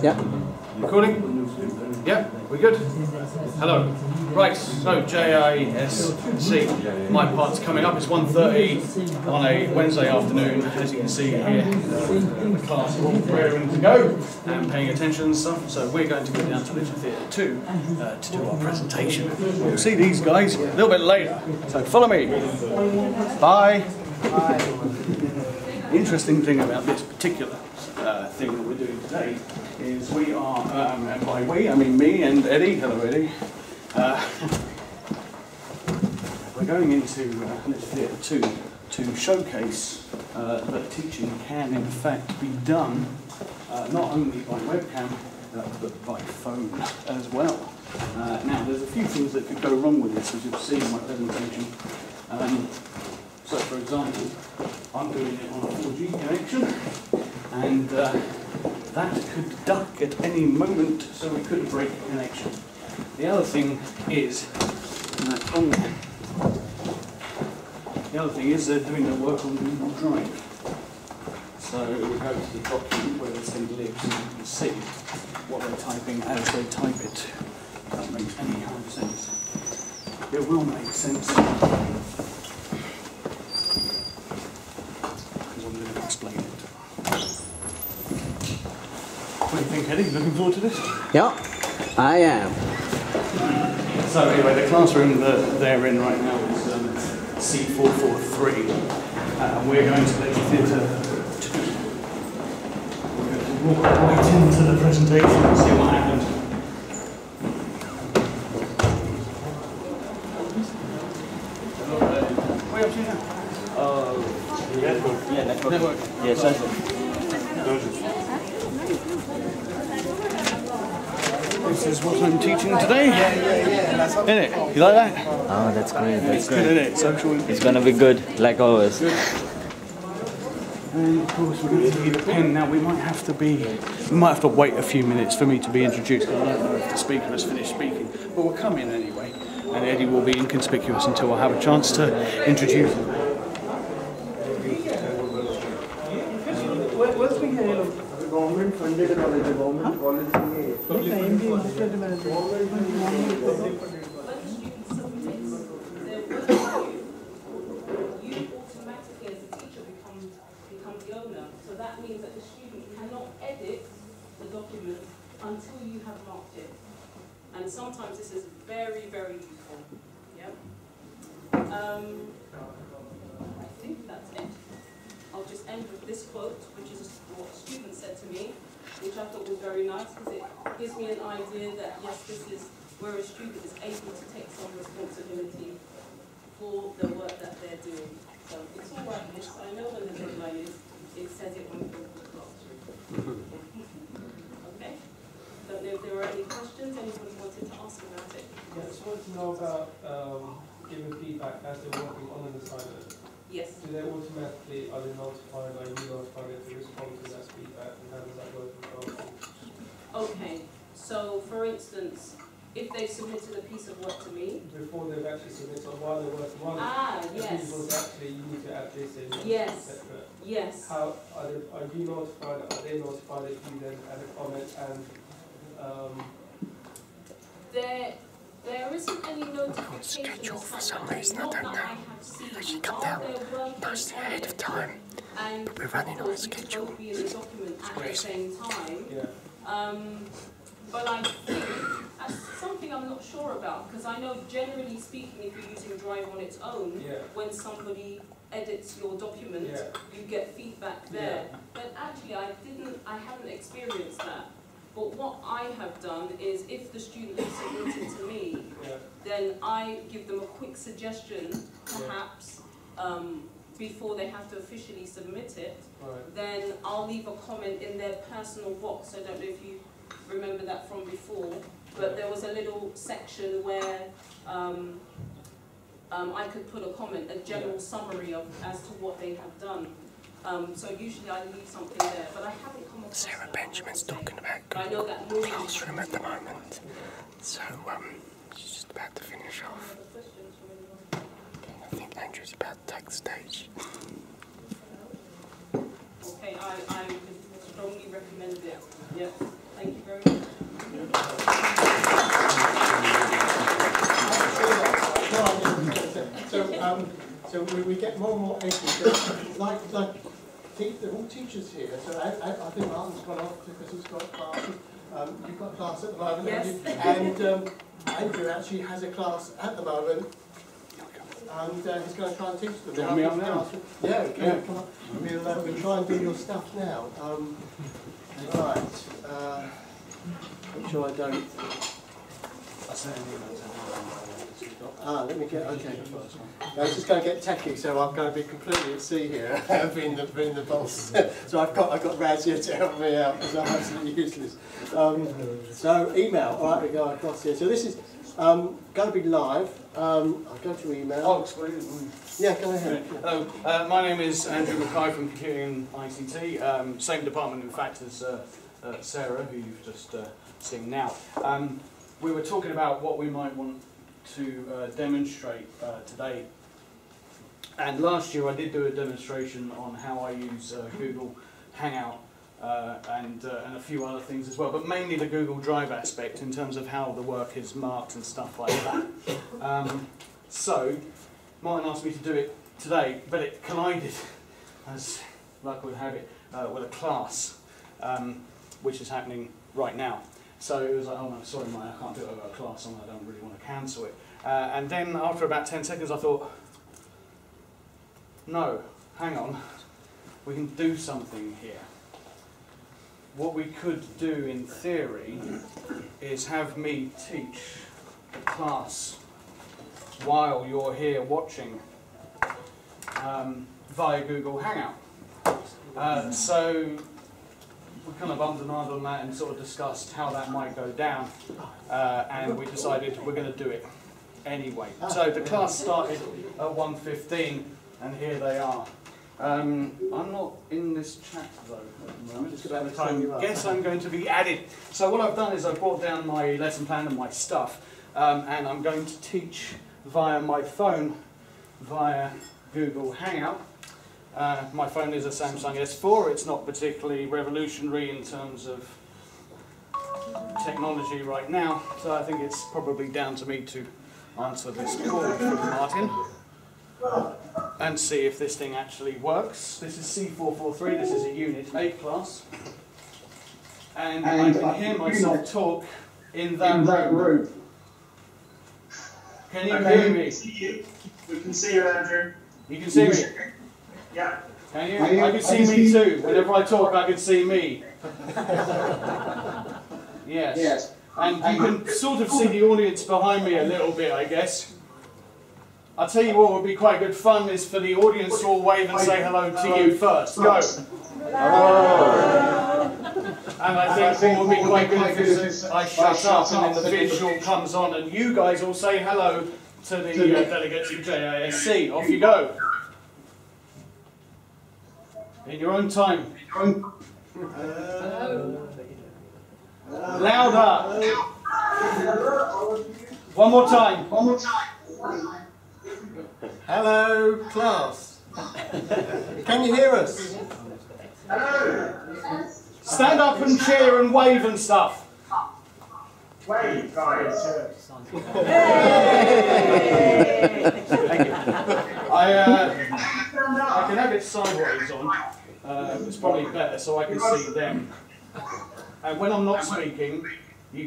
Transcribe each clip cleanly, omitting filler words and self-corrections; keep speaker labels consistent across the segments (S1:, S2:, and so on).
S1: Yeah.
S2: Recording? Yeah, we good? Hello. Right, so JISC, my part's coming up. It's 1:30 on a Wednesday afternoon. As you can see here, the class are all raring to go and paying attention and stuff. So we're going to go down to Little Theatre 2 to do our presentation. We'll see these guys a little bit later. So follow me. Bye. Bye. The interesting thing about this particular thing that we're doing today is we are, and by we I mean me and Eddie, hello Eddie, we're going into Little Theatre 2 to showcase that teaching can in fact be done not only by webcam but by phone as well. Now there's a few things that could go wrong with this, as you'll see in my presentation. So for example, I'm doing it on a 4G connection, and that could duck at any moment, so we could break the connection. The other thing is they're doing their work on Google Drive. So we go to the document where this thing lives, and you can see what they're typing as they type it. If that makes any kind of sense. It will make sense. Explain it. What do you think, Eddie? Looking forward to this?
S1: Yeah, I am.
S2: So anyway, the classroom that they're in right now is C443, and we're going to Little Theatre 2. We're going to walk right into the presentation and see what happens. What are you up to now? Network. Yes, sir. This is what I'm teaching today. Yeah. Isn't it? You like that?
S3: Oh, that's great. That's
S2: good, isn't it? Social.
S3: It's gonna be good, like always.
S2: Good. And of course, we're going to need a pen. Now we might have to wait a few minutes for me to be introduced. I don't know if the speaker has finished speaking, but we'll come in anyway. And Eddie will be inconspicuous until I have a chance to introduce him.
S4: Government funded college, government college
S5: you automatically as a teacher become the owner. So that means that the student cannot edit the document until you have marked it. And sometimes this is very, very useful. Yeah. I think that's it. I'll just end with this quote, which is what a student said to me, which I thought was very nice because it gives me an idea that yes, this is where a student is able to take some responsibility for the work that they're doing. So it's all right, yes, I know when the deadline is, it says it on the classroom. Okay? Don't know if there were any questions anybody wanted to ask about it.
S6: Yeah, I just wanted to know about giving feedback as they're working on an assignment.
S5: Yes.
S6: Do they automatically, are they notified, are you notified to respond to that feedback, and how does that work?
S5: Okay, so for instance, if they submitted a piece of work to me.
S6: Before they've actually submitted, or while they're working on it.
S5: Yes.
S6: If was actually, you need to add this in,
S5: yes.
S6: etc.
S5: Yes.
S6: How, are you notified, are they notified if you then add a comment and
S5: There isn't any notification
S7: schedule for some reason, I don't know. They should come down nicely ahead of time, but we're running on a schedule.
S5: It's crazy.
S6: Yeah.
S5: But I think that's something I'm not sure about, because I know generally speaking, if you're using Drive on its own, when somebody edits your document, you get feedback there. But actually, I haven't experienced that. But what I have done is, if the student has submitted to me, then I give them a quick suggestion, perhaps, before they have to officially submit it. Then I'll leave a comment in their personal box. I don't know if you remember that from before, but there was a little section where I could put a comment, a general summary of as to what they have done. So usually I leave something there, but I haven't come across
S7: Sarah
S5: that.
S7: Benjamin's talking about Google Classroom at the moment, so she's just about to finish off. I think Andrew's about to take the stage.
S5: Okay, I would strongly recommend Yeah. Thank you very much.
S4: So we get more and more entries. Like they're all teachers here. So I think Martin's gone off because he's got classes. You've got a class at the moment,
S5: yes.
S4: and Andrew actually has a class at the moment. And he's going to try and teach them.
S2: Do you want me up now?
S4: Yeah, okay, come on. We'll try and do your stuff now. Right. Make sure I don't. Let me get, okay. I was just going to get techie, so I'm going to be completely at sea here, being the boss. So I've got Raz here to help me out, because I'm absolutely useless. So email, all right, we go across here. So this is going to be live. I'll go to email.
S2: I'll explain it.
S4: Yeah, go ahead.
S2: Hello, my name is Andrew Mackay from Computing and ICT, same department in fact as Sarah, who you've just seen now. We were talking about what we might want to demonstrate today, and last year I did do a demonstration on how I use Google Hangout and a few other things as well, but mainly the Google Drive aspect in terms of how the work is marked and stuff like that. So Martin asked me to do it today, but it collided, as luck would have it, with a class which is happening right now. So it was like, oh no, sorry Mike, I can't do it over a class, and I don't really want to cancel it. And then after about 10 seconds I thought, no, hang on, we can do something here. What we could do in theory is have me teach a class while you're here watching via Google Hangout. So we kind of ummed and ahed on that and sort of discussed how that might go down, and we decided we're going to do it anyway. So the class started at 1:15, and here they are. I'm not in this chat though at the moment, so I guess I'm going to be added. So what I've done is I've brought down my lesson plan and my stuff, and I'm going to teach via my phone, via Google Hangout. My phone is a Samsung S4, it's not particularly revolutionary in terms of technology right now, so I think it's probably down to me to answer this call from Martin and see if this thing actually works. This is C443, this is a Unit 8 class, and I can hear myself talk in that room. Can you hear me?
S8: We can see you, Andrew.
S2: You can see me?
S8: Yeah.
S2: Can you? I can see me too. Whenever I talk, I can see me. Yes. And you can sort of see the audience behind me a little bit, I guess. I'll tell you what would be quite good fun is for the audience to all wave and say hello to you first. Go. Hello. And I think what would be quite good is I shut up and then the visual comes on and you guys all say hello to the delegates of JISC. Off you go. In your own time. Louder. One more time.
S4: Hello, class. Can you hear us?
S2: Stand up and cheer and wave and stuff.
S8: Wave, guys.
S2: I can have it sideways on. It's probably better so I can see them. And when I'm not speaking,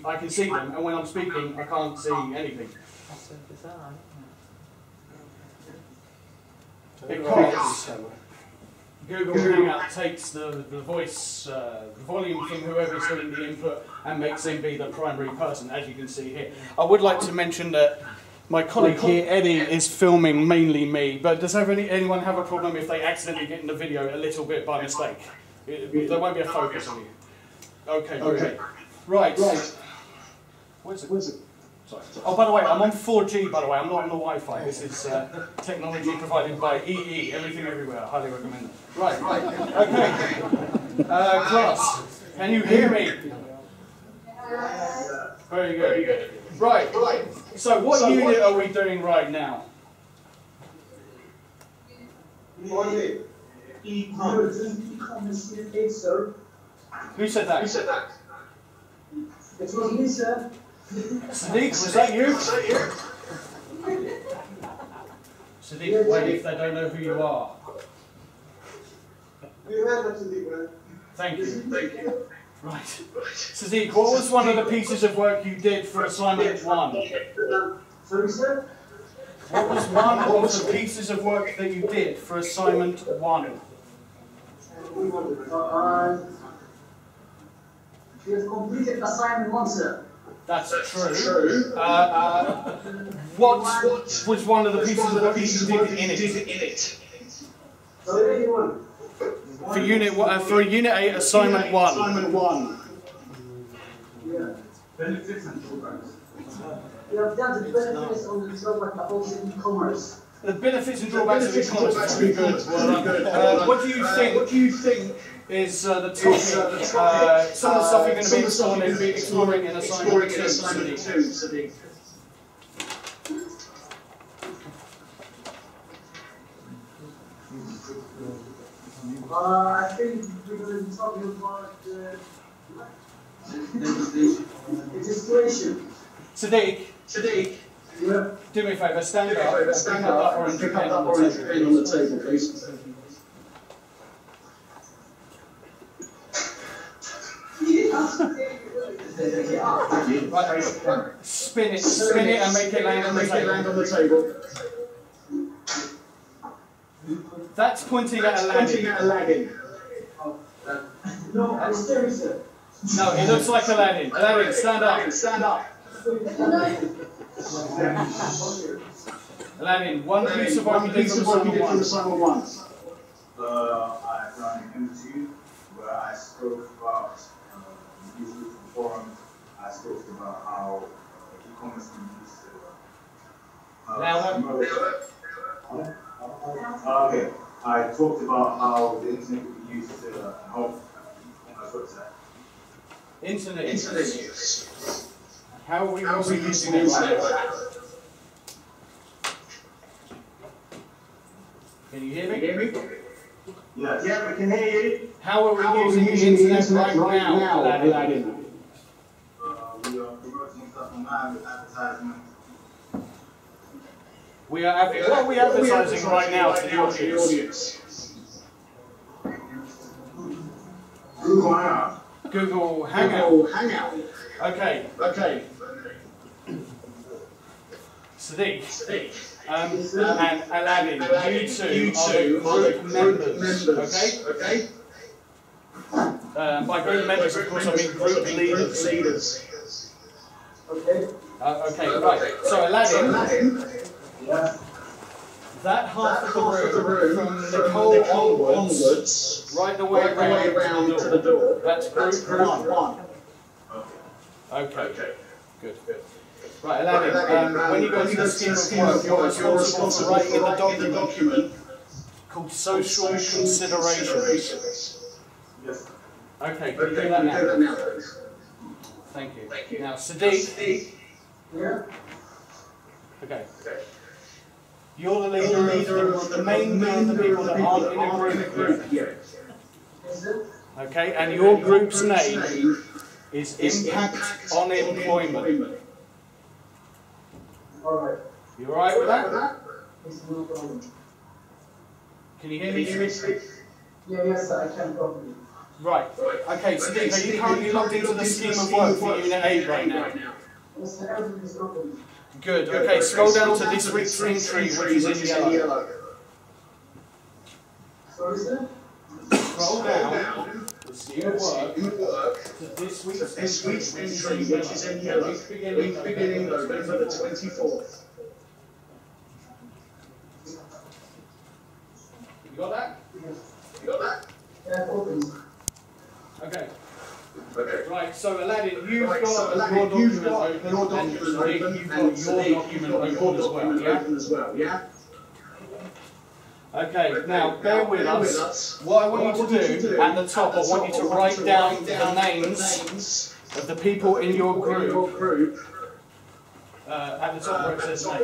S2: I can see them, and when I'm speaking, I can't see anything. Because Google Hangout takes the voice, the volume from whoever's doing the input and makes him be the primary person, as you can see here. I would like to mention that my colleague here, Eddie, is filming mainly me, but does anyone have a problem if they accidentally get in the video a little bit by mistake? There won't be a focus on you. Okay, okay. Right. Where's it? Sorry. Oh, by the way, I'm on 4G, by the way. I'm not on the Wi-Fi. This is technology provided by EE, Everything Everywhere. I highly recommend it. Right. Okay. Class, can you hear me? Very good. Right. So what unit are we doing right now? Who said that?
S9: It was me, sir.
S2: Sadiq, was that you? Sadiq, wait if they don't know who you are. Thank you. Right. Sadiq, what was one of the pieces of work you did for assignment 1?
S9: Sorry, sir?
S2: What was one of the pieces of work that you did for assignment 1?
S9: We have completed assignment 1, sir.
S2: That's true. What was one of the pieces of work you did in it?
S9: Sorry, anyone?
S2: For Unit 8, assignment 1.
S9: Yeah. We have done the benefits on the drawback of e-commerce.
S2: The benefits and drawbacks of e-commerce is pretty good. What do you think is the topic? Some of the stuff you're going to be exploring in assignment 2, Sadiq.
S9: I think we're going to be talking about legislation.
S2: Sadiq,
S9: Yeah.
S2: do me a favour, stand up and bring up that orange pen on the table, please. Right, spin it and make it land on the table. That's pointing at Aladdin.
S9: No, I'm serious, sir.
S2: No, it looks like Aladdin. Aladdin, stand up. Aladdin, one piece of work you did from assignment 1.
S8: I've done an interview where I spoke about user forum. I spoke about how e-commerce can be used to okay. I talked about how the internet could be used to help e-commerce website.
S2: Internet use. How are we using it right now? Can you hear me?
S8: Yes. Yeah, we can hear you.
S2: How are we using the internet right now, Aladdin?
S8: We are promoting stuff online with advertisements.
S2: What are we advertising right now to the audience?
S8: Google Hangout.
S2: Google Hangout. Okay. Sadiq. And Aladdin, you two are the group members, okay? By group members, of course, I mean group leaders.
S9: Okay.
S2: Okay, right. So Aladdin, that half of the room, from Nicole onwards, right the way around to the door, that's group 1. Okay, good. Right, Aladdin, when you go to the scheme of work, you're responsible for writing in the document called social considerations.
S8: Yes.
S2: Okay, can you do that now? Thank you. Now, Sadiq.
S9: Yeah.
S2: Okay. You're the leader of the remainder of the people that aren't in a group yet. Okay, and your group's name is Impact on Employment.
S9: Alright.
S2: You alright with that?
S9: It's no problem.
S2: Can you hear me?
S9: Yeah, yes, I can properly.
S2: Right. Okay, Sadiq, are you currently logged into the scheme of work for Unit 8 right now?
S9: Yes, everything is open.
S2: Good. Okay, scroll down to this week's entry, which is in yellow.
S9: Sorry, sir?
S2: Scroll down the scheme of work to this week's entry, which is in yellow. Week beginning November the 24th. You got that?
S9: Yeah, open.
S2: Okay. Right, so Aladdin, you've got your document open, and Sadiq, you've got your document open as well, yeah? Okay, now bear with us. What I want you to do at the top, I want you to write down the names of the people in your group at the top where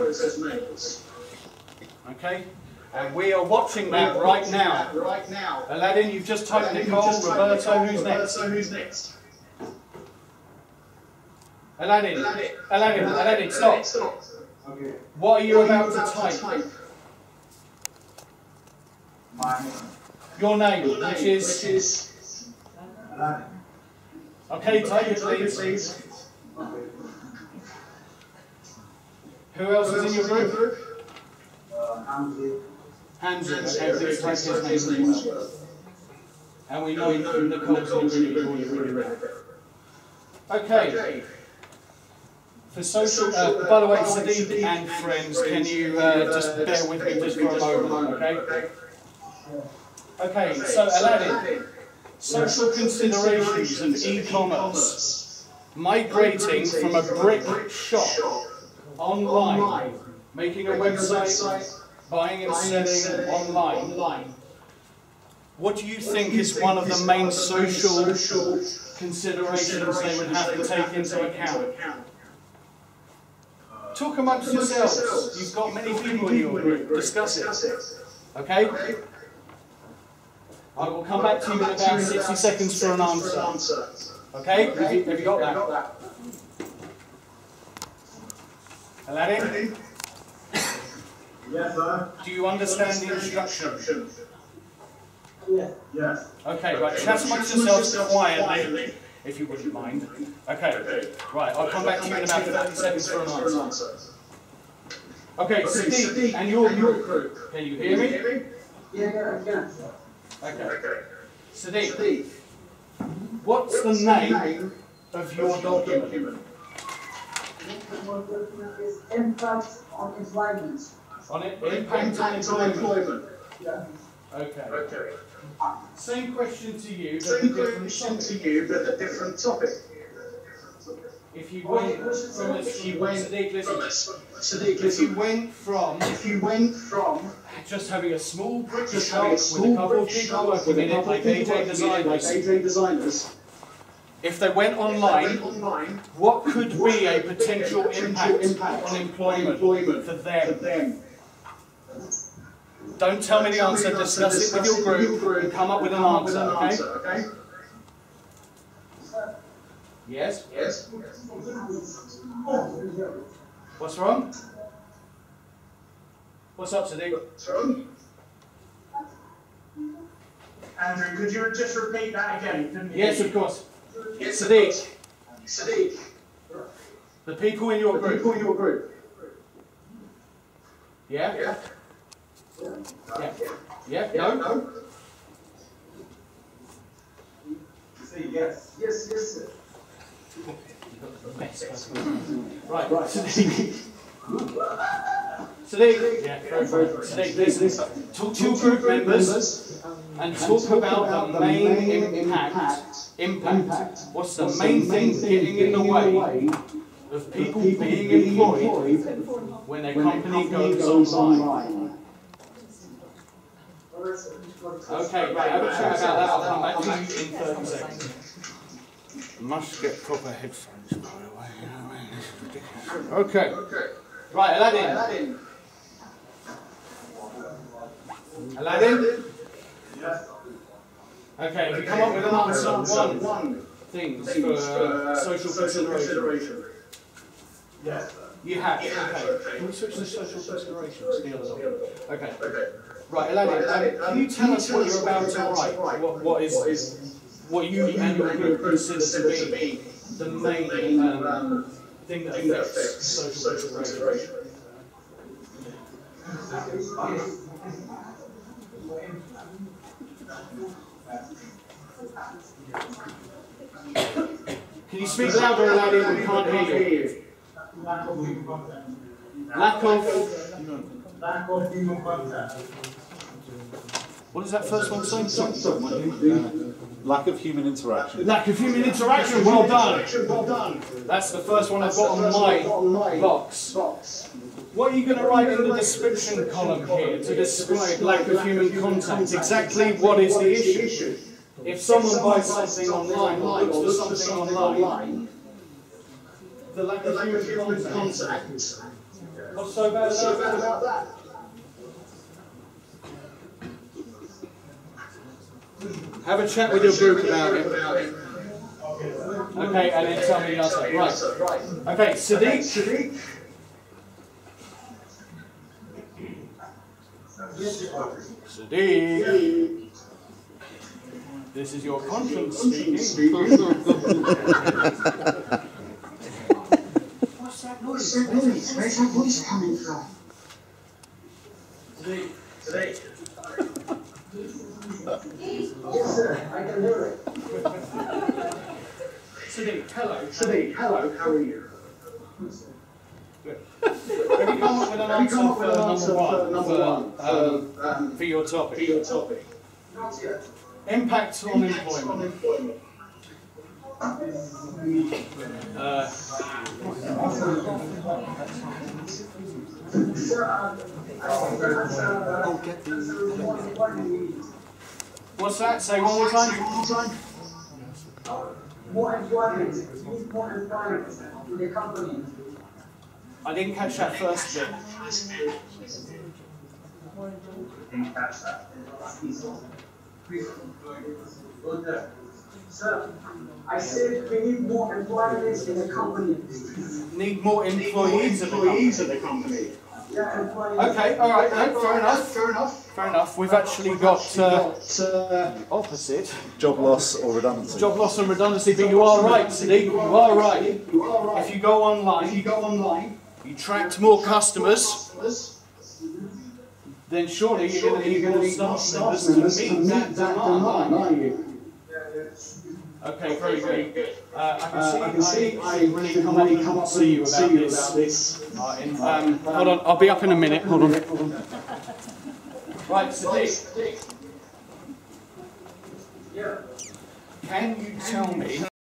S2: it says names. Okay? And we are watching that right now. Aladdin, you've just typed Nicole, Roberto, who's next? Aladdin, stop.
S8: Okay.
S2: What are you about to type?
S8: My name.
S2: Your name, which is...
S8: Aladdin.
S2: Okay, type it please. Who else is in your group? Hamza. Okay, please type his name as well. And we know Nicole's in your group. Okay. For social, by the way, Sadiq and friends, can you just bear with me just for a moment, okay? Okay, so Aladdin, social considerations of e-commerce, migrating from a brick shop online, making a website, buying and selling online. What do you think is one of the main social considerations they would have to take into account? Talk amongst yourselves. You've got many people in your group. Discuss it. Okay? I will come back to you in about 60 seconds for an answer. Okay? Have you got that? Aladdin?
S8: Yes, sir.
S2: Do you understand the instruction?
S8: Yes.
S2: Okay, right. Chat amongst yourselves quietly, if you wouldn't mind. Okay. Right, I'll come back to you in about 30 seconds for an answer. Okay, Sadiq and your group. Can you hear me?
S9: Yeah, I can.
S2: Okay. Sadiq, what's the name of your document?
S9: Is impact on employment.
S2: On it? Impact on employment.
S9: Yeah.
S2: Okay. Same question to you, but a different topic. If you went from if you went from just having a small brick shop with a couple of people working in it like AJ designers, if they went online, what could be a potential impact on employment for them? Don't tell me the answer, discuss it with your group and come up with an answer, okay? Yes? What's wrong? What's up, Sadiq?
S8: Andrew, could you just repeat that again?
S2: Yes, of course. Sadiq. The people in your group. Yeah? Yeah? No?
S8: Say yes. Yes.
S2: Right. Sadiq, Sadiq, listen. Talk to your group members and talk about the main impact. What's the main thing getting in the way of people being employed when their company goes online? Okay, right, have a chat about that. I'll come back to you in 30 seconds. Must get proper headphones, by the way. You know what I mean? This is ridiculous. Okay. Right, Aladdin?
S8: Yes.
S2: Okay, if you come up with an answer, one thing for social consideration.
S8: Yes.
S2: You have, okay. Can we switch to social considerations? The other one. Okay. Right, Aladdin, can you tell us what you're about to write? What you and your group consider to be the main thing that affects social consideration? Can you speak louder, Aladdin? We can't hear you. Lack of human contact. What does that first one say?
S10: Lack of human interaction.
S2: Lack of human interaction. Well done. That's the first one I've got on my box. What are you going to write in the description column here to describe lack of human contact? Exactly what is the issue? If someone buys something online or looks for something online, the lack of human contact. What's so bad about that? Have a chat with your group about it. Okay, and then tell me the answer. Right. Okay, Sadiq. Sadiq. This is your conscience speaking.
S9: What's that noise? Where's that voice coming from?
S2: Sadiq.
S9: Yes, sir. I can hear it.
S2: Sadiq, hello.
S9: Hello. How are you?
S2: Good. Have you come up with an answer for number one for your topic?
S9: Not yet.
S2: Impact on employment. What's that? Say one more time.
S9: More employment in the company.
S2: I didn't catch that first bit.
S9: Sir, I said we need more employment in the company.
S2: Need more employees in the company.
S9: Yeah, employees.
S2: Okay, all right, no, fair enough. We've actually got opposite.
S10: Job loss or redundancy.
S2: Job loss and redundancy, but you are right, Sadiq. You are right. If you go online, you attract more customers, then surely you're going to need more staff members to meet that demand, aren't you? Okay, very good. I can see I really come up and see you about this. Hold on, I'll be up in a minute. Hold on. Right, Sadiq.
S9: Yeah.
S2: Can you tell me